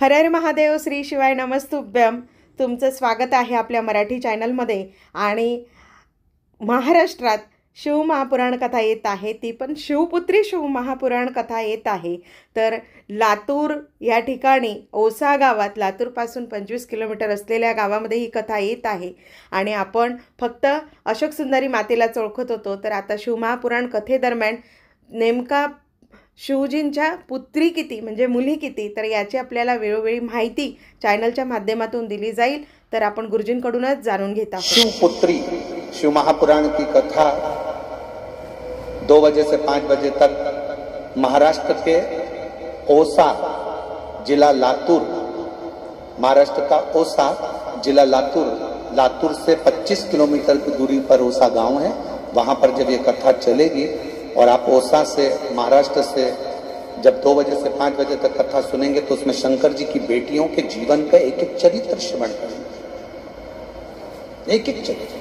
हर हर महादेव, श्री शिवाय नमस्तुभ्यम। तुमचं स्वागत आहे आपल्या मराठी चॅनलमध्ये। आणि महाराष्ट्रात शिवमहापुराण कथा येत आहे, ती पण शिवपुत्री शिवमहापुराण कथा येत आहे। तर लातूर या ठिकाणी ओसा गावात, लातूरपासून 25 किलोमीटर असलेल्या गावामध्ये ही कथा येत आहे। आणि आपण फक्त अशोक सुंदरी मातेलाच ओळखत होतो, तर आता शिवमहापुराण कथेदरम्यान नेमका शिवजींच्या पुत्री किती म्हणजे मुली किती, तर याची आपल्याला वेळोवेळी माहिती चॅनलच्या माध्यमातून दिली जाईल। तर आपण गुरुजींकडूनच जाणून घेत आहोत। शिवपुत्री शिव महापुराण की कथा 2 बजे से 5 बजे तक महाराष्ट्र के ओसा जिला लातूर, महाराष्ट्र का ओसा जिला लातूर से 25 किलोमीटर की दूरी पर ओसा गांव है। वहां पर जब ये कथा चलेगी और आप ओसा से, महाराष्ट्र से जब 2 बजे से 5 बजे तक कथा सुनेंगे तो उसमें शंकर जी की बेटियों के जीवन का एक एक चरित्र श्रवण करेंगे। एक एक चरित्र,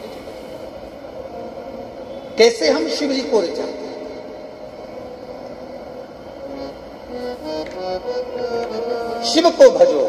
कैसे हम शिव जी को रिझाते, शिव को भजो।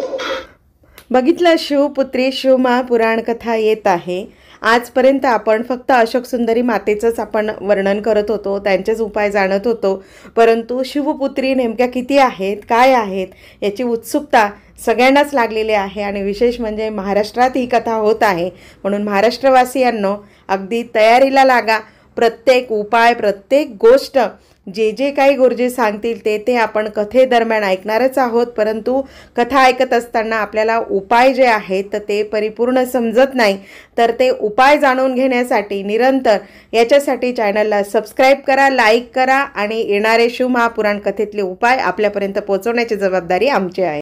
बघितलं, शिवपुत्री शिवमहापुराण कथा येत आहे। आजपर्यंत आपण फक्त अशोक सुंदरी मातेचंच आपण वर्णन करत होतो, त्यांचेच उपाय जाणत होतो। परंतु शिवपुत्री नेमक्या किती आहेत, काय आहेत, याची उत्सुकता सगळ्यांनाच लागलेली आहे। आणि विशेष म्हणजे महाराष्ट्रात ही कथा होत आहे, म्हणून महाराष्ट्रवासियांनो अगदी तयारीला लागा। प्रत्येक उपाय, प्रत्येक गोष्ट, जे जे काही गुरुजी सांगतील ते आपण कथेदरम्यान ऐकणारच आहोत। परंतु कथा ऐकत असताना आपल्याला उपाय जे आहेत तर ते परिपूर्ण समजत नाही, तर ते उपाय जाणून घेण्यासाठी निरंतर याच्यासाठी चॅनलला सबस्क्राईब करा, लाईक करा आणि येणारे शिवमहापुराण कथेतले उपाय आपल्यापर्यंत पोहोचवण्याची जबाबदारी आमची आहे।